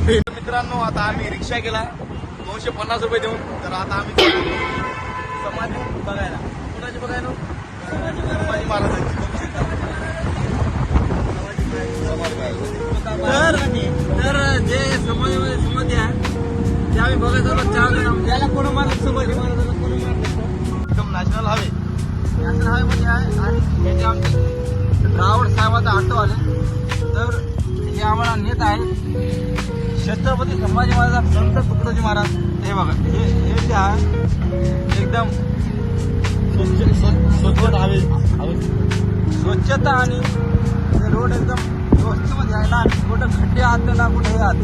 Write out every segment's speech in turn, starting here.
मित्रांनो आता आम्ही रिक्षा केला 250 रुपये देऊन. तर आता आम्ही समाधी बघायला. कुणाची बघायला? संभाजी महाराजांची. तर जे समाधी आहे ते आम्ही बघायचं. त्याला कोण मारत? संभाजी महाराजांना कोण मारत? एकदम नॅशनल हायवे. नॅशनल हायवे मध्ये आहे. आणि हे जे आमचे रावण साहेबाचा ऑटो आले तर हे आम्हाला नेत आहे छत्रपती संभाजी महाराज संत तुकडोजी महाराज. हे बघा हे जे आहे एकदम स्वच्छता आणि रोड एकदम व्यवस्थेमध्ये आहे ना. कुठं खड्डे आहात ना कुठे हे आहात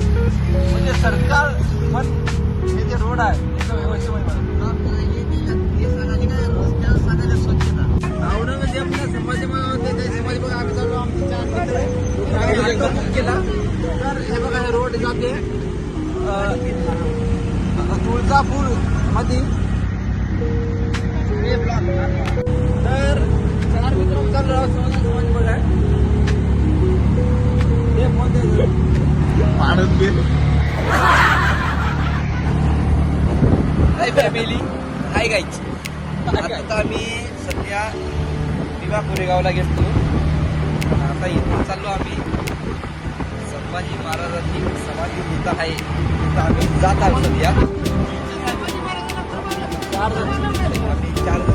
म्हणजे सरकार पण हे जे रोड आहे एकदम व्यवस्थेमध्ये स्वच्छता. औरंगजेबला संभाजी महाराज संभाजी बघा आम्ही चाललो आमचे 4 मित्र केला. तर हे बघा हे रोड जाते तुळजापूर मध्ये. तर 4 मित्र चाललो समाज बघा हे मध्ये हाय फॅमिली. Hi guys. आता आम्ही सध्या विवा कोरेगावला गेलो. आता इथून चाललो आम्ही संभाजी महाराजांची समाधी जिथं आहे तिथं आम्ही जात आहोत सध्या. 4 जण चाललो.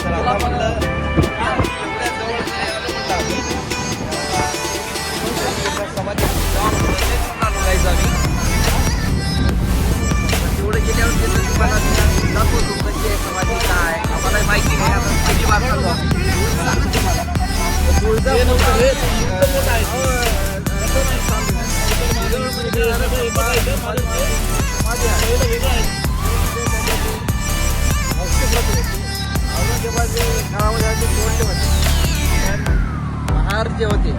तर आता म्हणलं एवढ्या जवळ समाधी जायचं आम्ही. तेवढं गेल्यावर तुम्हाला दाखवतो कशी आहे समाधी काय आम्हाला माहिती नाही. आता पहिली बार चाललो आम्ही. महार जे होते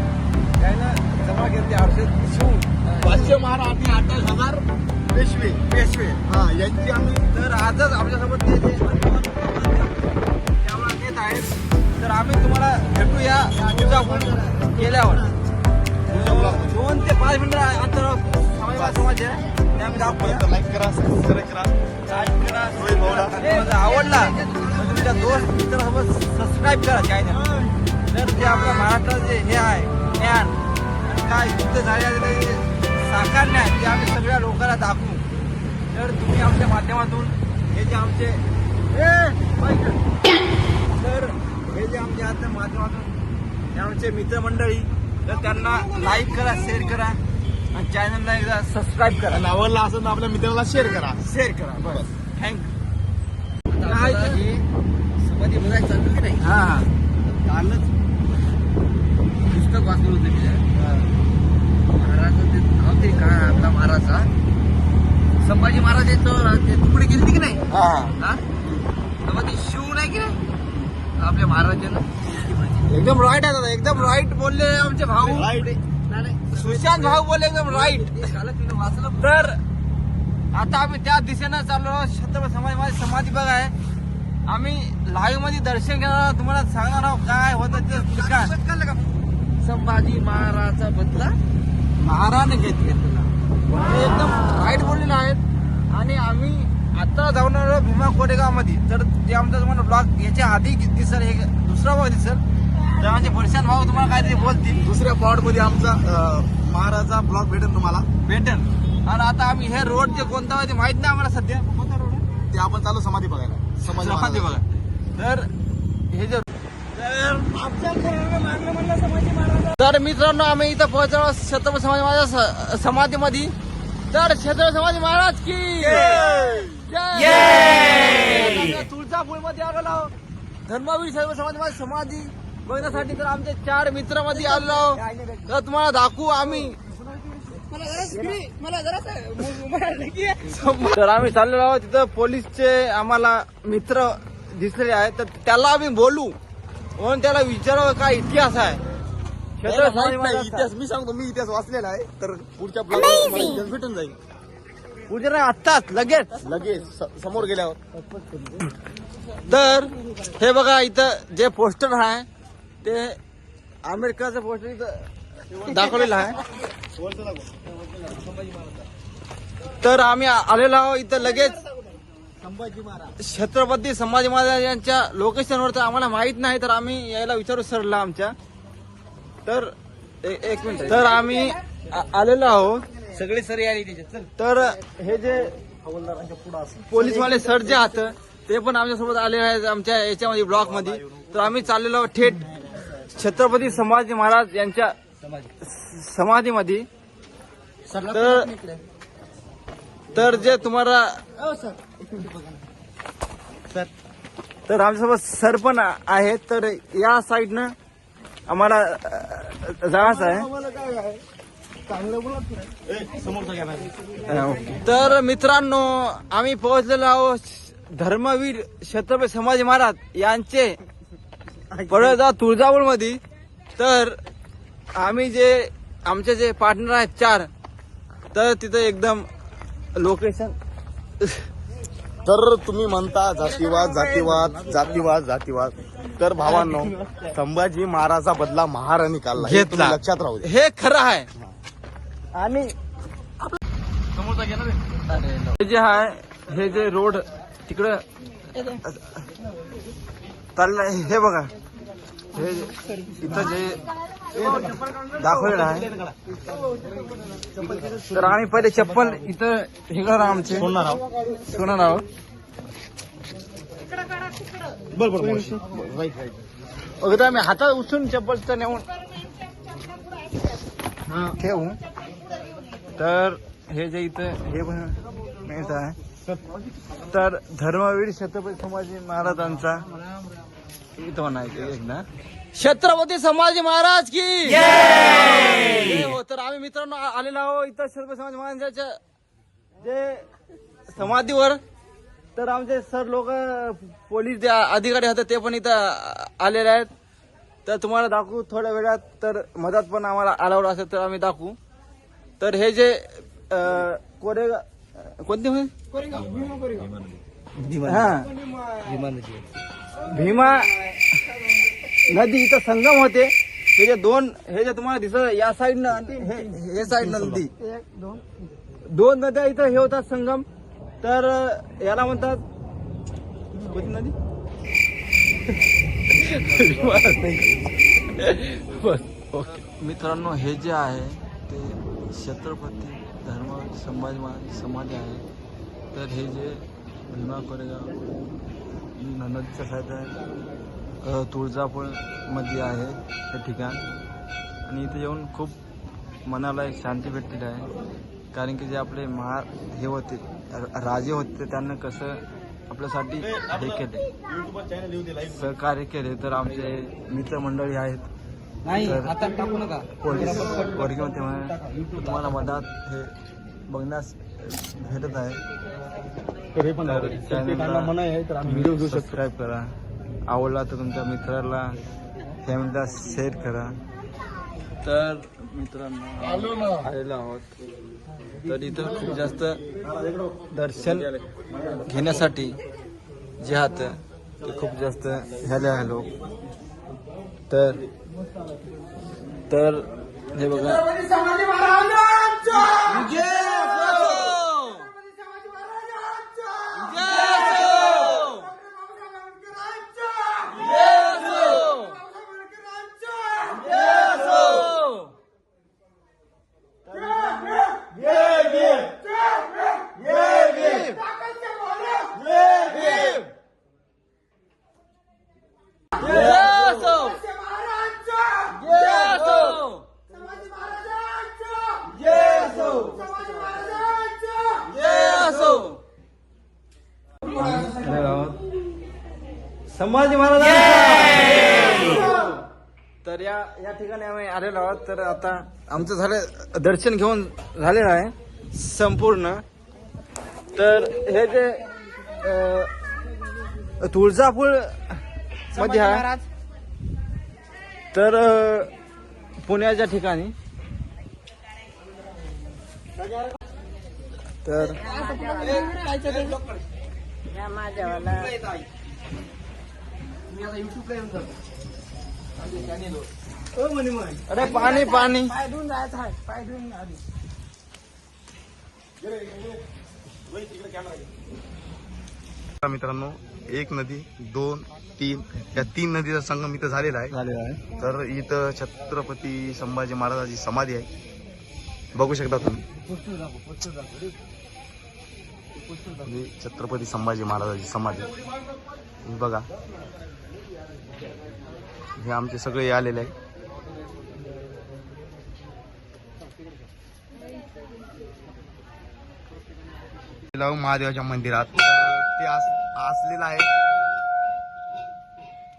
काय ना जमा केले 500 महार आणि 28,000 पेशवे हा यांची आम्ही. तर आजच आमच्यासोबत ते त्यामुळे येत आहेत. तर आम्ही तुम्हाला भेटूया तुळजापूर केल्यावर 2 ते 5 मिनिटं अंतरावर समाज आहे ते आम्ही दाखवूया. लाईक करा, सबस्क्राईब करा. आवडला तर तुमच्या दोस्त मित्रासोबत सबस्क्राईब करा चॅनल. तर जे आपल्या महाराष्ट्रात जे हे आहे ज्ञान आणि काय युद्ध झालेले साकार नाही ते आम्ही सगळ्या लोकांना दाखवू. तर तुम्ही आमच्या माध्यमातून हे जे आमचे तर हे जे आमच्या आमच्या माध्यमातून हे आमचे मित्रमंडळी तर त्यांना लाईक करा, शेअर करा आणि चॅनलला एकदा सबस्क्राईब करा. आवडला असेल तर आपल्या मित्राला शेअर करा. बस थँक्यू. काय समाधी बघायला चालू की नाही? हा कालच पुस्तक वाचलं होतं मी. महाराज ते नाव ते काय आपला महाराजचा संभाजी महाराज ते तुकडे गेले की नाही? तेव्हा ते शिव नाही की नाही आपल्या महाराजांना. एकदम राईट आहे दादा, एकदम राईट बोलले आमचे भाऊ. सुशांत भाऊ बोलले एकदम राईट. तर आता आम्ही त्या दिशेनं चाललो. छत्रपती संभाजी महाराज समाधी बघाय आम्ही लाईव्ह मध्ये दर्शन घेणार. तुम्हाला सांगणार आहोत काय होतं ते ठिकाण. संभाजी महाराजचा बदला महाराने घेतला एकदम राईट बोललेलं आहेत. आणि आम्ही आता जाऊन आलो भीमा कोरेगाव मध्ये. तर ते आमचा तुम्हाला ब्लॉग याच्या आधी दिसल, हे दुसरा भाग दिसल. तर आमचे भरशान भाऊ तुम्हाला काहीतरी बोलतील. दुसऱ्या पॉड मध्ये आमचा महाराजचा ब्लॉग भेटेल तुम्हाला आणि आता आम्ही हे रोड जे कोणता आहे ते माहित नाही आम्हाला सध्या. कोणता रोड आहे ते आपण चालू समाधी बघायला. समाधी बघा. तर हे जे तर मित्रांनो आम्ही इथं पोहोचलो छत्रपती संभाजी महाराज समाधीमध्ये. तर छत्रपती संभाजी महाराज की तुळजापूर मध्ये आलेलो धर्मवीर छत्रपती संभाजी महाराज समाधी बघण्यासाठी. तर आमचे 4 मित्र मध्ये आलेलो तर तुम्हाला दाखवू आम्ही. तर आम्ही चाललेलो आहोत तिथं. पोलीसचे आम्हाला मित्र दिसलेले आहेत तर त्याला आम्ही बोलू म्हणून त्याला विचारावं काय इतिहास आहे इतिहास. मी सांगतो, मी इतिहास वाचलेला आहे. तर पुढच्या ब्लॉग भेटून जाईल. पुढे नाही आत्ताच लगेच समोर गेल्यावर. तर हे बघा इथं जे पोस्टर आहे ते आंबेडकरचं पोस्टर इथं दाखवलेला आहे. तर आम्ही आलेलो आहोत इथं लगेच छत्रपती संभाजी महाराज यांच्या लोकेशनवर. तर आम्हाला माहित नाही, तर आम्ही यायला विचारू सरला आमच्या. तर एक मिनिट. तर आम्ही आलेलो आहोत सगळे सर आली त्याच्यात. तर हे जे पोलीसवाले सर जे आहात ते पण आमच्यासोबत आले आहेत आमच्या याच्यामध्ये ब्लॉक मध्ये. तर आम्ही चाललेलो आहोत थेट छत्रपती संभाजी महाराज यांच्या समाधीमध्ये. तर जे तुम्हाला तर आमच्यासोबत सर पण आहेत. तर या साईडनं आम्हाला जायचं आहे. तर मित्रांनो आम्ही पोहोचलेलो आहोत धर्मवीर छत्रपती संभाजी महाराज यांचे पडदा तुळजापूर मध्ये. तर आम्ही जे आमचे जे पार्टनर आहेत 4, तर तिथं एकदम लोकेशन. तर तुम्ही म्हणता जातीवाद जातीवाद जातीवाद जातीवाद. तर भावांनो, संभाजी महाराजा बदला महाराणी काढला हे तुम्ही लक्षात राहू दे. हे खरं आहे. आणि हे जे आहे हे जे रोड तिकडं चाललंय हे बघा. हे इथं जे दाखवलेलं आहे. तर आम्ही पहिले चप्पल इथं हे करणार आमचे सोडणार आहोत. बघा आम्ही हातात उचलून चप्पल तर नेऊन ठेवू. तर हे जे इथं हे पण मिळत आहे. तर धर्मवीर छत्रपती संभाजी महाराजांचा इथं म्हणायचं एकदा छत्रपती संभाजी महाराज की हो. तर आम्ही मित्रांनो आलेलो आहोत इथं छत्रपती संभाजी महाराजांच्या जे समाधीवर. तर आमचे सर लोक पोलीस जे अधिकारी होते ते पण इथं आलेले आहेत. तर तुम्हाला दाखवू थोड्या वेळात. तर मधात पण आम्हाला अलाउड असेल तर आम्ही दाखवू. तर हे जे कोणती भीमा नदी इथं संगम होते. हे जे हे जे तुम्हाला दिसत या साईडनं आणि हे साईड नदी 2 नद्या इथं हे होतात संगम. तर याला म्हणतात कोणती नदी मित्रांनो हे जे आहे ते छत्रपती संभाजी महाराज समाधी आहे. तर हे जे भीमा कोरेगाव नदीच्या साईड आहे तुळजापूर मध्ये आहे हे ठिकाण. आणि इथे येऊन खूप मनाला एक शांती भेटलेली आहे. कारण की जे आपले हे होते राजे होते त्यांना कसं आपल्यासाठी हे केले सहकार्य केले. तर आमचे मित्रमंडळी आहेत. आता टाकू नका. तुम्हाला मधात हे बघण्यास भेटत आहे. व्हिडिओ सबस्क्राईब करा. आवडला तर तुमच्या मित्राला फॅमिलीला शेअर करा. तर मित्रांनो आलेलो आहोत. तर इथं खूप जास्त दर्शन घेण्यासाठी जे आहात ते खूप जास्त झाले आहे लोक. तर हे बघा संभाजी महाराज. तर या ठिकाणी आम्ही आलेलो आहोत. तर आता आमचं झालं दर्शन घेऊन झालेलं आहे संपूर्ण. तर हे जे तुळजापूर मध्ये आहे तर पुण्याच्या ठिकाणी. तर अरे पाणी पाणी. मित्रांनो, एक नदी, 2, 3 या 3 नदीचा संगम इथं झालेला आहे. तर इथं छत्रपती संभाजी महाराजांची समाधी आहे. बघू शकता तुम्ही. ही छत्रपती संभाजी महाराजांची समाधी ही बघा. हे आमचे सगळे आलेले आहे. महादेवाच्या मंदिरात ते असलेलं आहे.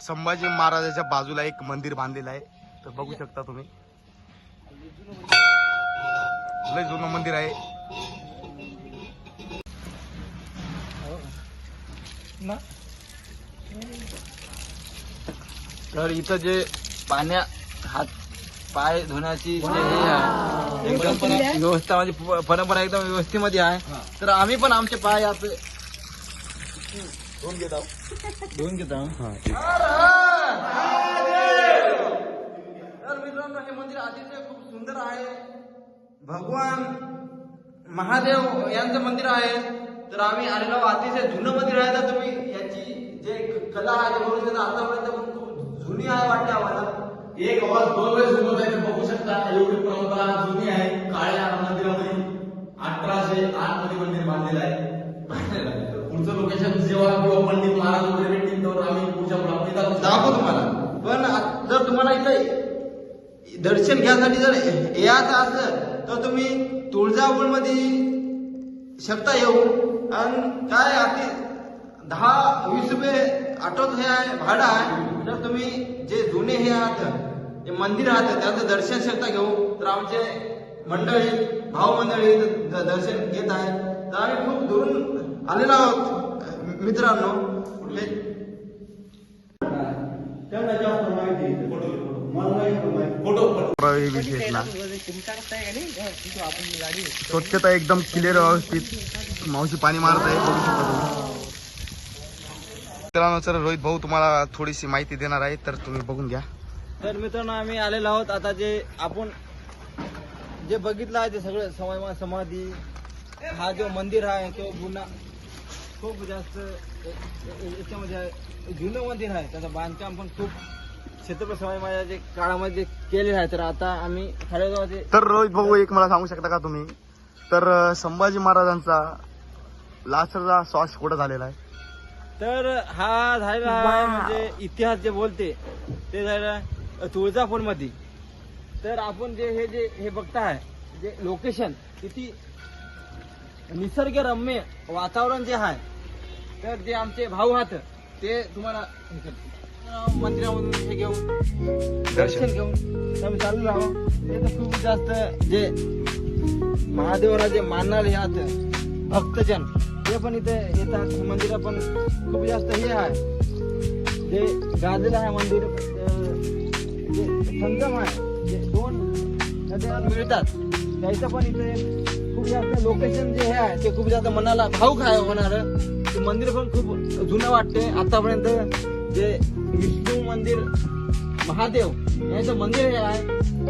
संभाजी महाराजाच्या बाजूला एक मंदिर बांधलेलं आहे. तर बघू शकता तुम्ही. लय जुनं मंदिर आहे. तर इथं जे हात पाय धुण्याची जे हे आहे एकदम व्यवस्था म्हणजे परंपरा एकदम व्यवस्थेमध्ये आहे. तर आम्ही पण आमचे पाय आपले धुवून घेत आहोत. तर मित्रांनो, हे मंदिर अतिशय खूप सुंदर आहे. भगवान महादेव यांचं मंदिर आहे. तर आम्ही आलेलो अतिशय जुनं मंदिर आहे. तर तुम्ही याची जे कला आहे ते आतापर्यंत पण खूप जुनी आहे वाटते आम्हाला. एक आवाज 2 वेळेस उभं आहे. बघू शकता एवढी परंपरा जुनी आहे. काळ्या मंदिरामध्ये 1808 मध्ये मंदिर बांधलेलं आहे. पुढचं लोकेशन जेव्हा किंवा पंडित महाराज वगैरे भेटतील तेव्हा आम्ही पुढच्या ब्लॉगमध्ये दाखवतो तुम्हाला. पण जर तुम्हाला इथं दर्शन घ्यायसाठी जर यायचं असेल तर तुम्ही तुळजापूरमध्ये शकता येऊ. आणि काय अगदी 10-20 रुपये ऑटोच हे आहे भाडं आहे. तर तुम्ही जे जुने हे आहात जे मंदिर आहात त्याचं दर्शन शकता घेऊ. तर आमचे मंडळी भाऊ मंडळी दर्शन घेत आहे. तर आम्ही खूप दुरून आलेलो आहोत मित्रांनो. विशेष ना स्वच्छता एकदम क्लिअर व्यवस्थित. मावशी पाणी मारत आहे. बघू शकता तुम्ही. मित्रांनो, सर रोहित भाऊ तुम्हाला थोडीशी माहिती देणार आहे. तर तुम्ही बघून घ्या. तर मित्रांनो, आम्ही आलेलो आहोत. आता जे आपण जे बघितलं आहे ते सगळं समाधी हा जो मंदिर आहे तो पुन्हा खूप जास्त याच्यामध्ये जुनं मंदिर आहे. त्याचं बांधकाम पण खूप छत्रपती संभाजी महाराजांच्या काळामध्ये केलेलं आहे. तर आता आम्ही खाडेगावाचे. तर रोहित भाऊ एक मला सांगू शकता का तुम्ही, तर संभाजी महाराजांचा लास्टचा श्वास कुठं झालेला आहे? तर हा झालेला आहे म्हणजे इतिहास जे बोलते ते झालं तुळजापूरमध्ये. तर आपण जे हे बघताय जे लोकेशन किती निसर्गरम्य वातावरण जे आहे. तर जे आमचे भाऊ आहात ते तुम्हाला मंदिरामधून हे घेऊन दर्शन घेऊन आम्ही चालू राहू. ते तर खूप जास्त जे महादेवाला जे मानणारे आहात भक्तजन ते पण इथे येतात. मंदिर पण खूप जास्त हे आहे जे गाजलेलं आहे मंदिर. जे संगम आहे जे 2 नद्या मिळतात त्याचं पण इथे खूप जास्त लोकेशन जे हे आहे ते खूप जास्त मनाला भावूक आहे होणार. ते मंदिर पण खूप जुनं वाटते. आतापर्यंत जे विष्णू मंदिर महादेव यांचं मंदिर हे आहे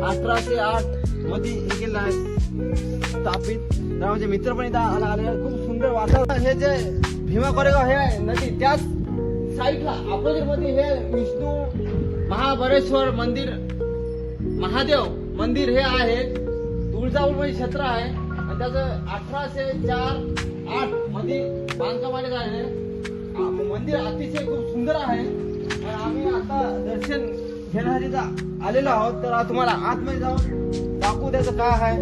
1808 मध्ये हे केलं आहे स्थापित. तर माझे मित्र पण इथं आले. खूप सुंदर वातावरण. हे जे भीमा कोरेगाव हे आहे नदी त्याच साईडला अपोजिट मध्ये हे विष्णू महाबळेश्वर मंदिर महादेव मंदिर हे आहे. तुळजापूर मध्ये क्षेत्र आहे आणि त्याचं 1804-8 मध्ये बांधकाम आलेलं आहे. मंदिर अतिशय खूप सुंदर आहे. आम्ही आता दर्शन घेण्यासाठी आलेलो आहोत. तर तुम्हाला आतमध्ये जाऊन दाखवू त्याचं काय आहे.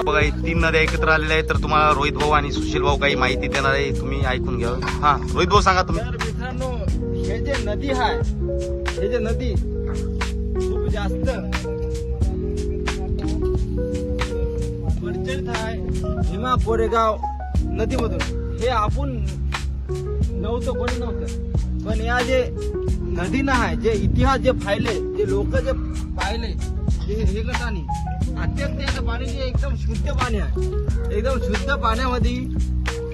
बघा, 3 नद्या एकत्र आलेल्या आहेत. तर तुम्हाला रोहित भाऊ आणि सुशील भाऊ काही माहिती देणार आहे. तुम्ही ऐकून घ्या. हा रोहित भाऊ सांगा तुम्ही. तर मित्रांनो, हे जे नदी आहे हे जे नदी खूप जास्त प्रचलित आहे भीमा कोरेगाव नदीमधून. हे आपण नव्हतं कोणी नव्हतं. पण या जे नदीनं आहे जे इतिहास जे पाहिले जे लोक जे पाहिले हे कसानी अत्यंत याचं पाणी जे एकदम शुद्ध पाणी आहे. एकदम शुद्ध पाण्यामध्ये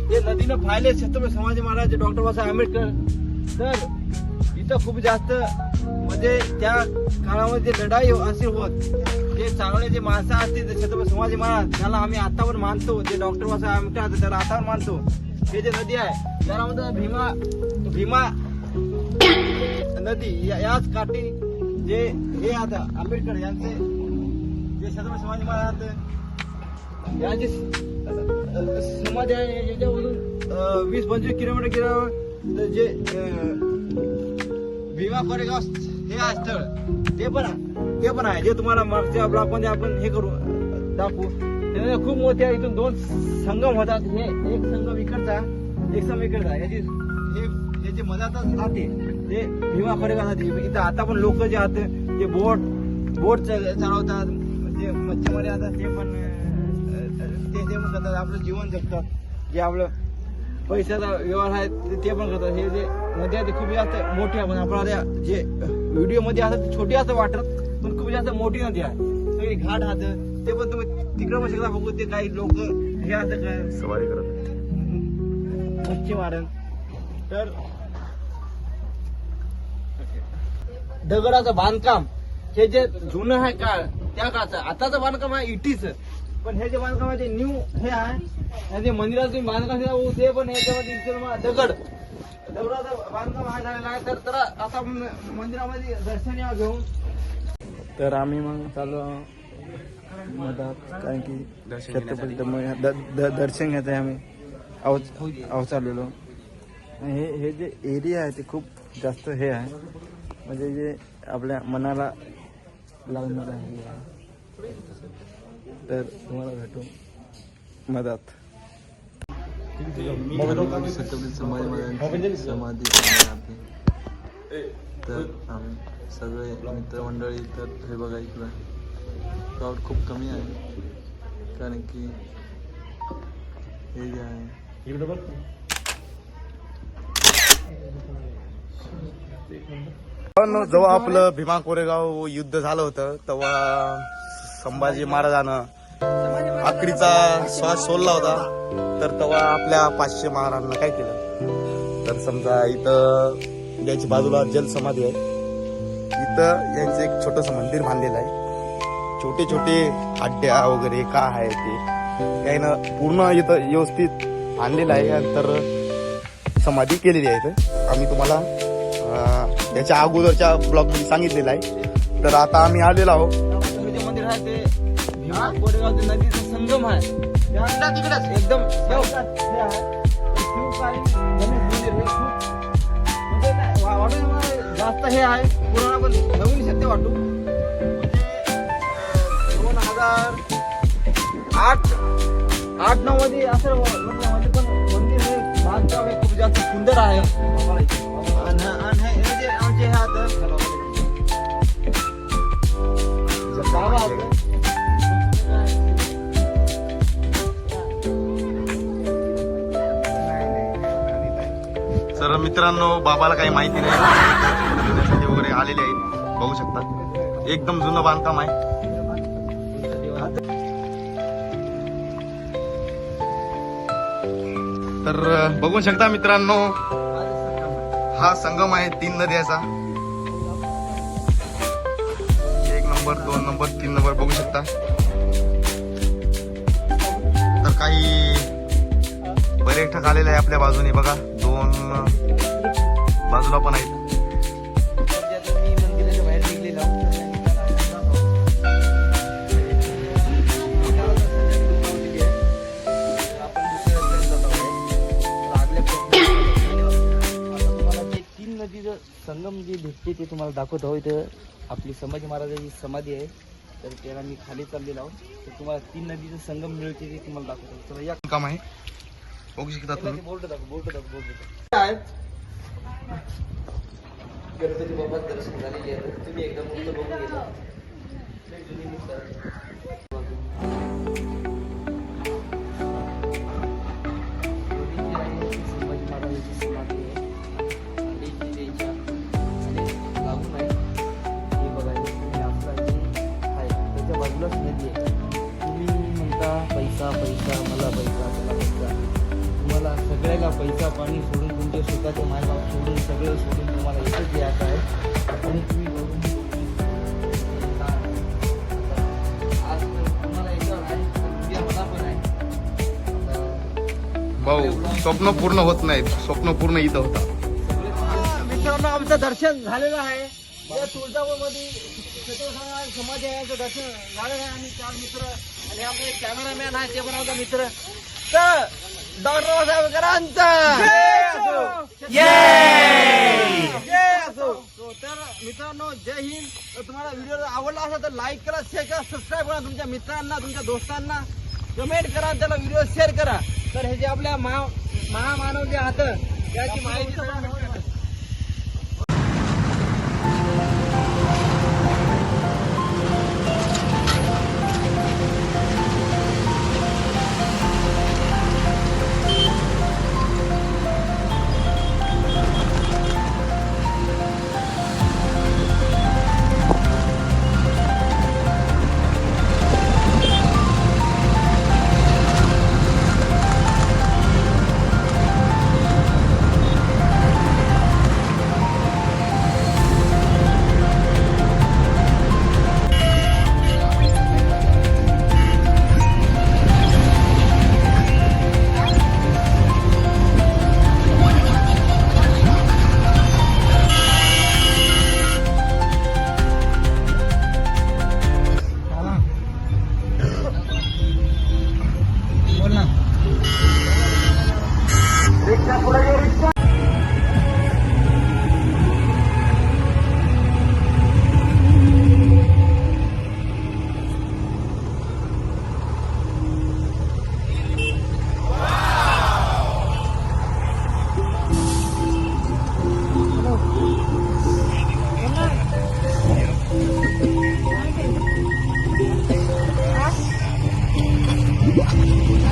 जे नदीनं पाहिले छत्रपती संभाजी महाराज डॉक्टर बाबासाहेब आंबेडकर. तर इथं खूप जास्त म्हणजे त्या काळामध्ये लढाई अशी होत, जे चांगले जे माणसं असतील छत्रपती संभाजी महाराज त्याला आम्ही आता पण मानतो, जे डॉक्टर बाबासाहेब आंबेडकर त्याला आता पण मानतो. हे जे नदी आहे त्याला म्हणतात भीमा नदी. याच काठी जे हे आता आंबेडकर यांचे जे छत्रपती संभाजी महाराज यांची समाधी आहे, याच्यावरून 20-25 किलोमीटर गेल्यावर जे भीमा कोरेगाव हे आहे स्थळ, ते पण आहे जे तुम्हाला मागच्या ब्लॉक मध्ये आपण हे करू दाखवू. त्यामध्ये खूप मोठे आहे. इथून 2 संगम होतात. हे एक संगम इकडचा, एक संगम इकडचा. हे जे मधातच राहते ते भीमा कोरेगाव राहते. इथं आता पण लोक जे आहेत ते बोट चालवतात, जे मच्छीमारी असतात ते पण पण करतात, आपलं जीवन जगतात. जे आपलं पैशाचा व्यवहार आहे ते पण करतात. हे जे नदी आहे ते खूप जास्त मोठी आहे, पण आपल्याला जे व्हिडिओ मध्ये असतात छोटी असं वाटत, पण खूप जास्त मोठी नदी आहे. सगळी घाट राहतं ते पण तुम्ही तिकडे पण शकता बघू. ते काही लोक हे असं काय सवारी करत मच्छी मारण. तर दगडाचं बांधकाम हे जे जुनं आहे काळ त्या काळचं, आताचं बांधकाम आहे इटीचं, पण हे जे बांधकाम आहे ते न्यू हे आहे. जे मंदिराचं बांधकाम ते पण याच्यामध्ये दगडाचं बांधकाम हा झालेला आहे. तर आता मंदिरामध्ये दर्शन या घेऊन तर आम्ही मग चालू मधात, कारण की छत्रपती दर्शन घेत आहे. आम्ही आव चाललेलो. हे जे एरिया आहे ते खूप जास्त हे आहे, म्हणजे जे आपल्या मनाला लागणार आहे. तर तुम्हाला भेटू मधात. छत्रपती संभाजी महाराजांची समाधी आहे. तर आम्ही सगळे मित्रमंडळी, तर हे बघा इकडं क्राऊड खूप कमी आहे, कारण की हे जे आहे पण जेव्हा आपलं भीमा कोरेगाव युद्ध झालं होतं तेव्हा संभाजी महाराजानं आखरीचा श्वास सोडला होता. तर तेव्हा आपल्या 500 महाराजांना काय केलं, तर समजा इथं याची बाजूला जलसमाधी आहे, इथं यांचं एक छोटंसं मंदिर बांधलेलं आहे. छोटे छोटे हड्ड्या वगैरे का आहे ते त्यानं पूर्ण इथं व्यवस्थित आणलेलं आहे. तर समाधी केलेली आहे इथं. आम्ही तुम्हाला याच्या अगोदरच्या ब्लॉग मध्ये सांगितलेलं आहे. तर आता आम्ही आलेलो आहोत. जे मंदिर आहे ते भीमा कोरेगाव नदीचा संगम आहे, तिकडेच एकदम हे आहे. शिवकालीन गणेश मंदिर हे खूप म्हणजे वाटून मला जास्त हे आहे, पुराणा पण नवीन सत्य वाटू. म्हणजे 2008-9 मध्ये असं म्हणजे पण मंदिर हे बांधकाम हे खूप जास्त सुंदर आहे. आणि हे जे आमचे हे आता तर मित्रांनो, बाबाला काही माहिती नाही, फिरण्यासाठी वगैरे आलेले आहेत, बघू शकता. एकदम जुनं बांधकाम आहे. तर बघू शकता मित्रांनो, हा संगम आहे 3 नद्याचा. 1 नंबर, 2 नंबर, 3 नंबर बघू शकता. तर काही पर्यटक आलेले आहे आपल्या बाजूने, बघा 2 बाजूला पण आहेत. संगम जे भेटते ते तुम्हाला दाखवत आहोत. इथं आपली संभाजी महाराजांची समाधी आहे, तर त्याला मी खाली चाललेलो आहोत. तर तुम्हाला 3 नदीचं संगम मिळते ते तुम्हाला दाखवत आहोत. चला या काम आहे, बघू शकता तुम्ही. बोर्ड दाखव. गणपती बाबा दर्शन झालेली आहे. तुम्ही एकदा मुक्त बघून घेता. संभाजी महाराजांची समाधी आहे. लागून आहे हे बघायला तुम्ही आपला आहे त्याच्या बाजूलाच नदी आहे. तुम्ही म्हणता पैसा मला पैसा, तुम्हाला तुम्हाला सगळ्याला पैसा पाणी सोडून तुमचे स्वतःचे मायबाप सोडून सगळं सोडून तुम्हाला इथंच यायचं आहे आणि तुम्ही बघून आज तर तुम्हाला याच्यावर आहे उद्या मला पण आहे भाऊ स्वप्न पूर्ण होत नाहीत, स्वप्न पूर्ण इथं होता. मित्रांनो आमचं दर्शन झालेलं आहे या तुळजापूरमध्ये समाज आहे याचं दर्शन झालेलं आहे. आम्ही 4 मित्र आणि आपले कॅमेरामॅन आहे ते पण आमचा मित्र. तर डॉक्टर बाबासाहेबांचा तर मित्रांनो जय हिंद. तर तुम्हाला व्हिडिओ आवडला असेल तर लाईक करा, शेअर करा, सबस्क्राईब करा, तुमच्या मित्रांना तुमच्या दोस्तांना कमेंट करा, त्याला व्हिडिओ शेअर करा. तर हे जे आपल्या महामानव जे आहात त्याची माहिती Yeah.